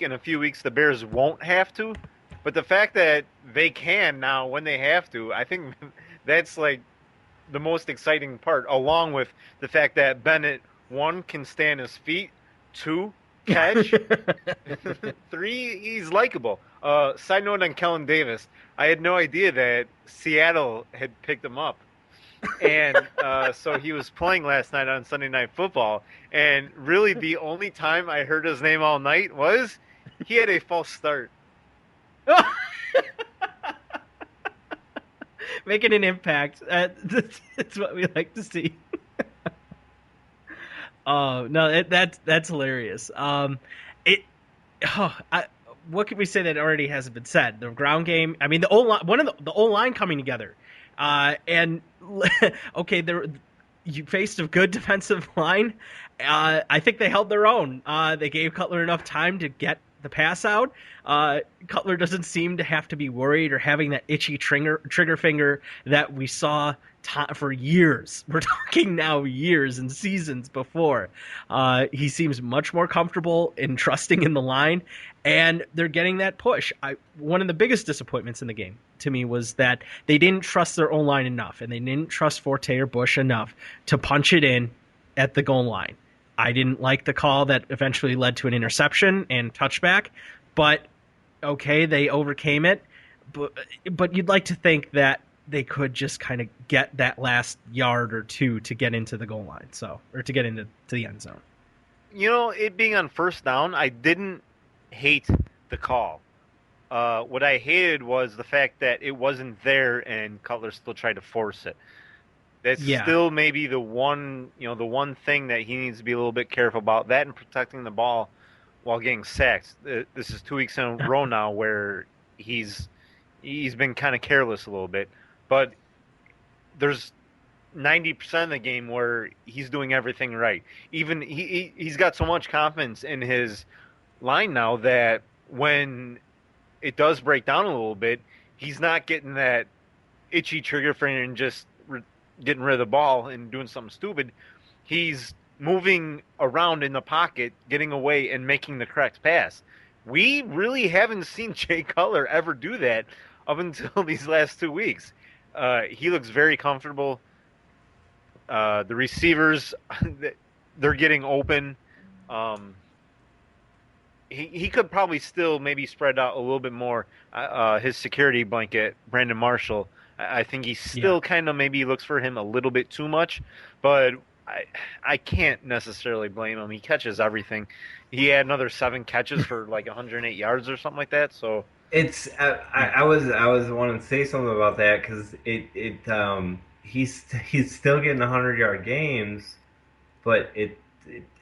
in a few weeks the Bears won't have to, but the fact that they can now when they have to, I think that's like the most exciting part, along with the fact that Bennett, one, can stand his feet, two, catch, three, he's likable. Side note on Kellen Davis, I had no idea that Seattle had picked him up. And so he was playing last night on Sunday Night Football. And really, the only time I heard his name all night was he had a false start. Making an impact. That's what we like to see. Oh no, that's hilarious. It. Oh, what can we say that already hasn't been said? The ground game. I mean, the O line. One of the O line coming together. And okay, you faced a good defensive line. I think they held their own. They gave Cutler enough time to get the pass out. Cutler doesn't seem to have to be worried or having that itchy trigger finger that we saw for years. We're talking now years and seasons before. He seems much more comfortable in trusting in the line, and they're getting that push. One of the biggest disappointments in the game to me was that they didn't trust their own line enough, and they didn't trust Forte or Bush enough to punch it in at the goal line. I didn't like the call that eventually led to an interception and touchback, but okay, they overcame it. But you'd like to think that they could just kind of get that last yard or two to get into the goal line, or to get into the end zone. You know, it being on first down, I didn't hate the call. What I hated was the fact that it wasn't there and Cutler still tried to force it. That's still maybe the one thing that he needs to be a little bit careful about. That and protecting the ball while getting sacked. This is 2 weeks in a row now where he's been kind of careless a little bit. But there's 90% of the game where he's doing everything right. Even he's got so much confidence in his line now that when it does break down a little bit, he's not getting that itchy trigger finger and just getting rid of the ball and doing something stupid. He's moving around in the pocket, getting away, and making the correct pass. We really haven't seen Jay Cutler ever do that up until these last 2 weeks. He looks very comfortable. The receivers, they're getting open. He could probably still maybe spread out a little bit more his security blanket, Brandon Marshall. I think he still kind of maybe looks for him a little bit too much, but I can't necessarily blame him. He catches everything. He had another 7 catches for like 108 yards or something like that. So it's I was wanting to say something about that because he's still getting 100-yard games, but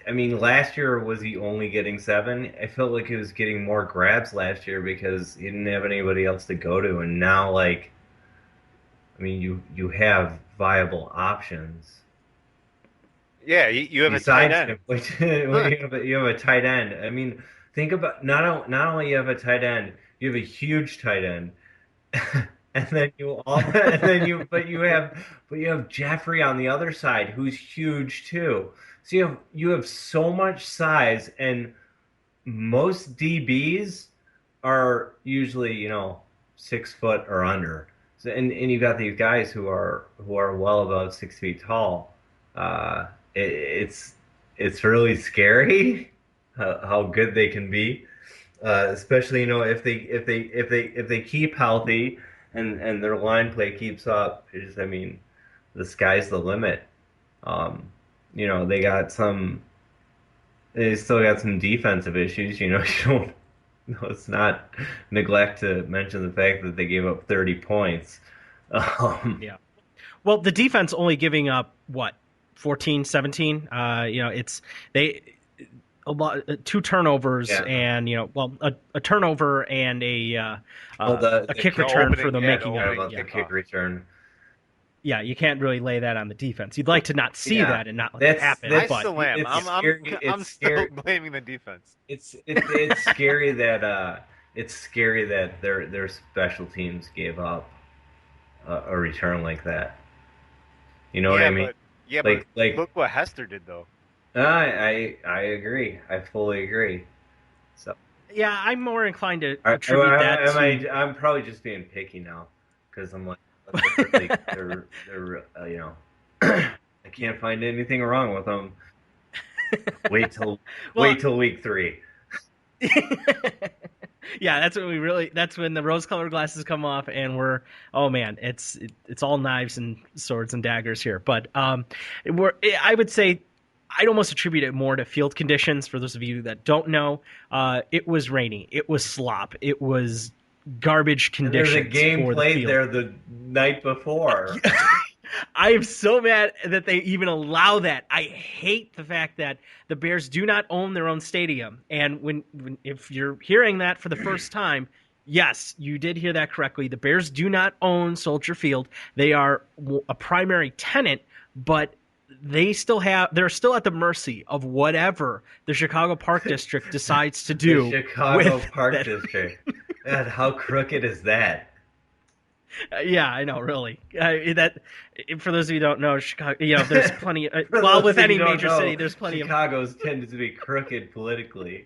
I mean, last year was he only getting 7? I felt like he was getting more grabs last year because he didn't have anybody else to go to, and now like. I mean, you have viable options. Yeah, you have a tight end. You have a tight end. I mean, think about not only you have a tight end, you have a huge tight end, and then but you have Jeffrey on the other side who's huge too. So you have so much size, and most DBs are usually 6 foot or under. And you got these guys who are well above 6 feet tall. It's really scary how good they can be, especially if they keep healthy and their line play keeps up. I mean, the sky's the limit. They still got some defensive issues. You don't. No, it's not neglect to mention the fact that they gave up 30 points. Yeah. Well, the defense only giving up, 14, 17? It's a lot, 2 turnovers and, a turnover and a kick return for the making of it. The kick return. Yeah, you can't really lay that on the defense. You'd like to not see that and not let it happen. I still am. I'm still blaming the defense. It's scary that their special teams gave up a return like that. You know what I mean? But look what Hester did though. I agree. I fully agree. So Yeah, I'm more inclined to attribute that to. I'm probably just being picky now because I'm like, they're I can't find anything wrong with them. Wait till Well, week 3. yeah, that's when the rose-colored glasses come off, and oh man, it's all knives and swords and daggers here. But I would say I'd almost attribute it more to field conditions. For those of you that don't know, it was rainy, it was slop, it was garbage conditions. And there's a game for played the there the night before. I am so mad that they even allow that. I hate the fact that the Bears do not own their own stadium. And if you're hearing that for the first time, yes, you did hear that correctly. The Bears do not own Soldier Field. They are a primary tenant, but they're still at the mercy of whatever the Chicago Park District decides to do. The Chicago Park District. God, how crooked is that? Yeah, I know, really. That for those of you who don't know, Chicago, there's plenty. Well, with any major city, there's plenty Chicago's tended to be crooked politically.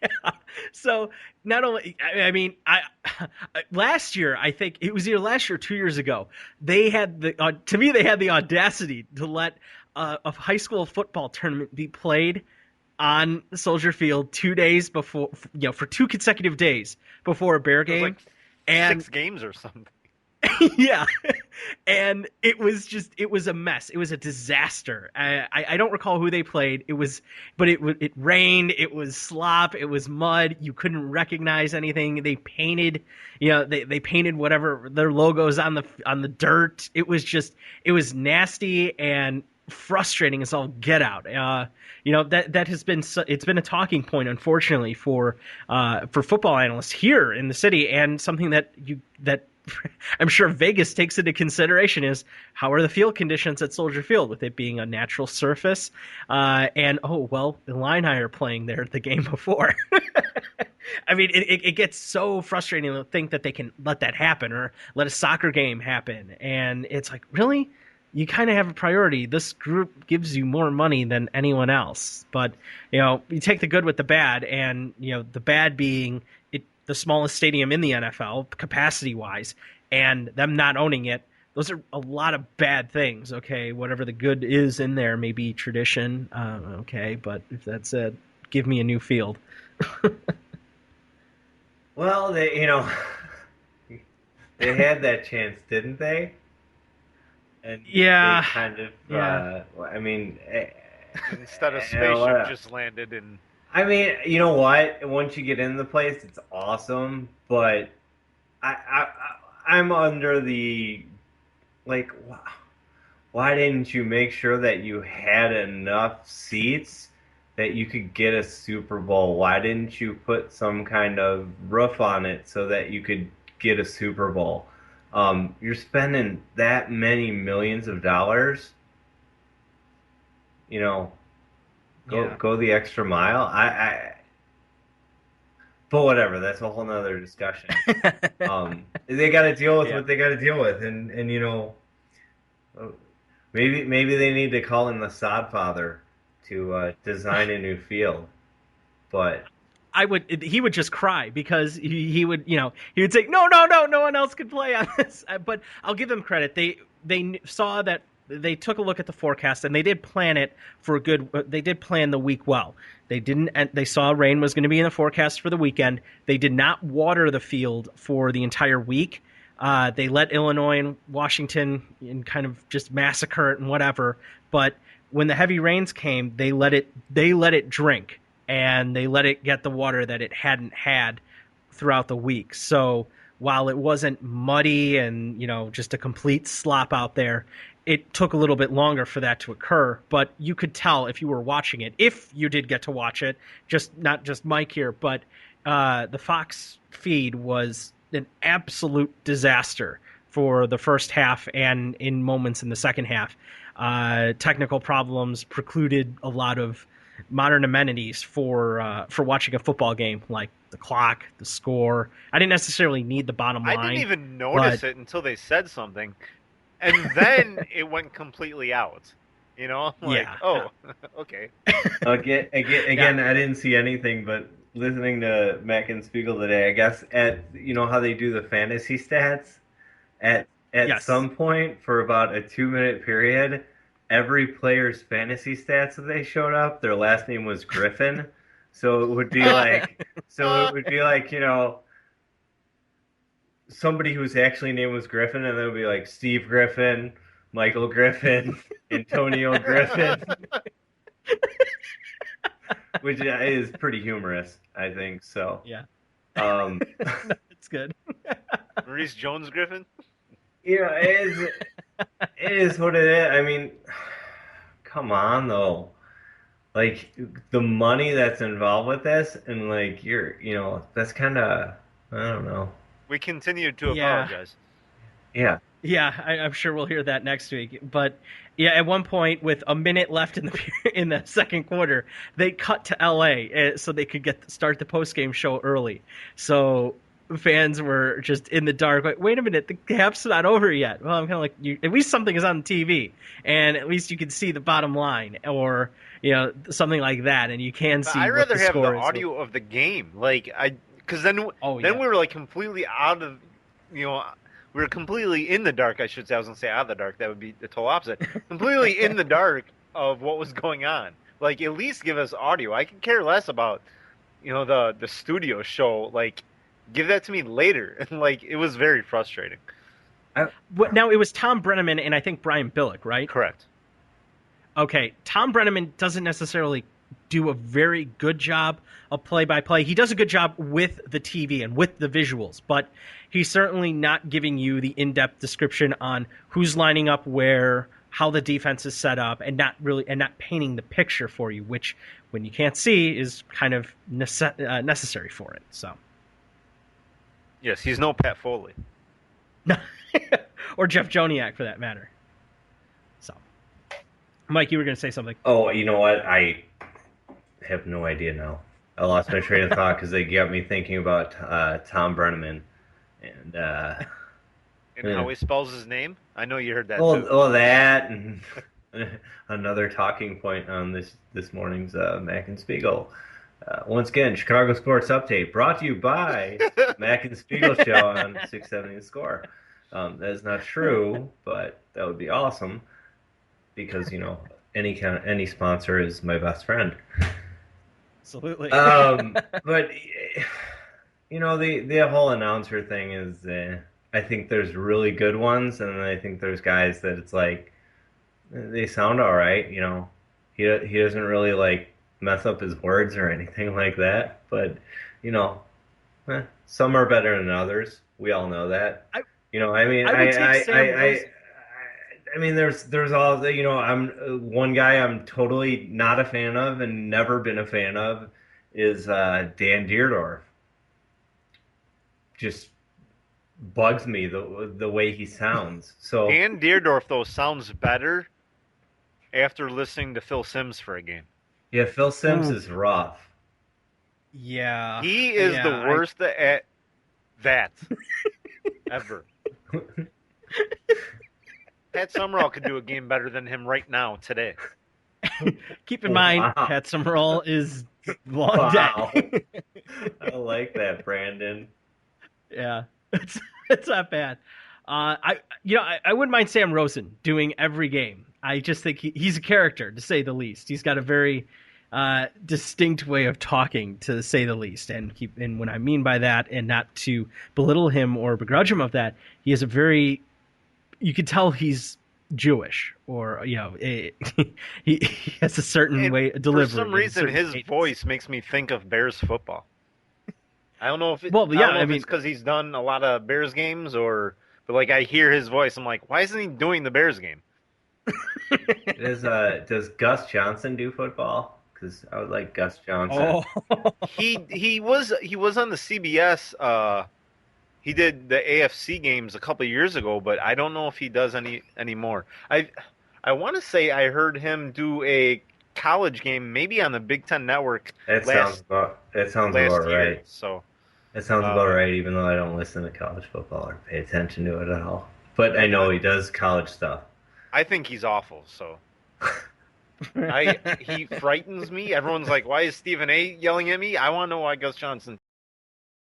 Yeah. So not only, I mean, last year, I think it was either last year or 2 years ago, they had to me, they had the audacity to let a high school football tournament be played on Soldier Field 2 days before, for 2 consecutive days before a Bear game. And 6 games or something. Yeah. And it was a mess. It was a disaster. I don't recall who they played. But it rained. It was slop. It was mud. You couldn't recognize anything. They painted, they painted whatever their logos on the dirt. It was nasty and frustrating as all get out. That has been it's been a talking point, unfortunately, for football analysts here in the city, and something that I'm sure Vegas takes into consideration is how are the field conditions at Soldier Field, with it being a natural surface, and the Illini are playing there the game before. I mean, it gets so frustrating to think that they can let that happen, or let a soccer game happen, and it's like, really? You kind of have a priority. This group gives you more money than anyone else. But, you take the good with the bad, and, the bad being the smallest stadium in the NFL, capacity-wise, and them not owning it. Those are a lot of bad things, okay? Whatever the good is in there, maybe tradition, okay? But if that's it, give me a new field. Well, they had that chance, didn't they? And yeah, they kind of, I mean, instead of spaceship just landed in. I mean, you know what? Once you get in the place, it's awesome. But I'm under the, like, why didn't you make sure that you had enough seats that you could get a Super Bowl? Why didn't you put some kind of roof on it so that you could get a Super Bowl? You're spending that many millions of dollars, go the extra mile. But whatever, that's a whole nother discussion. They got to deal with what they got to deal with, and maybe they need to call in the Sodfather to design a new field, but. He would just cry, because he would say, no one else could play on this. But I'll give them credit. They saw that, they took a look at the forecast, and they did plan it for they did plan the week well. They saw rain was going to be in the forecast for the weekend. They did not water the field for the entire week. They let Illinois and Washington and kind of just massacre it and whatever. But when the heavy rains came, they let it drink. And they let it get the water that it hadn't had throughout the week. So while it wasn't muddy and, just a complete slop out there, it took a little bit longer for that to occur. But you could tell if you were watching it, if you did get to watch it, not just Mike here, but the Fox feed was an absolute disaster for the first half and in moments in the second half. Technical problems precluded a lot of modern amenities for watching a football game, like the clock, the score. I didn't necessarily need the bottom line. I didn't even notice it until they said something, and then it went completely out. Okay. Again, I didn't see anything, but listening to Mac and Spiegel today. I guess how they do the fantasy stats at Yes. some point for about a 2 minute period, every player's fantasy stats that they showed up, their last name was Griffin. So it would be like, somebody whose actually name was Griffin, and then it would be like Steve Griffin, Michael Griffin, Antonio Griffin, which is pretty humorous, I think. So, Yeah. um, It's good. Maurice Jones-Griffin. it is what it is. I mean, come on though. Like the money that's involved with this, and like that's kind of, I don't know. We continue to Yeah. apologize. Yeah. Yeah, I'm sure we'll hear that next week. But yeah, at one point, with a minute left in the second quarter, they cut to L.A. So they could start the post game show early. So fans were just in the dark, like, wait a minute, the cap's not over yet. Well, I'm kind of like, at least something is on TV, and at least you can see the bottom line, or something like that, and you can see. I'd what rather the have the score is. audio of the game, because then Oh, then yeah. we were like completely out of, we were completely in the dark. I should say. I was gonna say out of the dark. That would be the total opposite. Completely in the dark of what was going on. Like, at least give us audio. I could care less about, the studio show. Like, give that to me later. And like, it was very frustrating. Now, it was Tom Brenneman and I think Brian Billick, right? Correct. Okay, Tom Brenneman doesn't necessarily do a very good job of play-by-play. He does a good job with the TV and with the visuals, but he's certainly not giving you the in-depth description on who's lining up where, how the defense is set up, and not painting the picture for you, which, when you can't see, is kind of necessary for it. So, Yes, he's no Pat Foley. or Jeff Joniak, for that matter. So, Mike, you were going to say something. Oh, you know what? I have no idea now. I lost my train of thought because they got me thinking about Tom Brenneman and how he spells his name. I know you heard that too. that and another talking point on this morning's Mac and Spiegel. Once again, Chicago Sports Update brought to you by Mac and Spiegel Show on 670 The Score. That is not true, but that would be awesome because any sponsor is my best friend. Absolutely. But the whole announcer thing is, I think there's really good ones, and I think there's guys that it's like they sound all right. He doesn't really like mess up his words or anything like that. But some are better than others. We all know that. There's all I'm one guy I'm totally not a fan of and never been a fan of is Dan Deerdorf. Just bugs me the way he sounds. So Dan Deerdorf, though, sounds better after listening to Phil Simms for a game. Yeah, Phil Simms is rough. Yeah. He is the worst at that ever. Pat Summerall could do a game better than him right now, today. Keep in mind, Wow. Pat Summerall is long Wow. dead. I like that, Brandon. Yeah, it's not bad. I wouldn't mind Sam Rosen doing every game. I just think he's a character, to say the least. He's got a very distinct way of talking, to say the least. And when I mean by that, and not to belittle him or begrudge him of that, he has a very, you could tell he's Jewish, or he has a certain way of delivery. For some reason, his voice makes me think of Bears football. I don't know if it's because he's done a lot of Bears games, but like I hear his voice, I'm like, why isn't he doing the Bears game? Does Gus Johnson do football? Because I would like Gus Johnson. Oh. He was on the CBS. He did the AFC games a couple of years ago, but I don't know if he does any anymore. I want to say I heard him do a college game, maybe on the Big Ten Network. That sounds about right. So that sounds about right, even though I don't listen to college football or pay attention to it at all. But I know he does college stuff. I think he's awful. So He frightens me. Everyone's like, "Why is Stephen A. yelling at me?" I want to know why Gus Johnson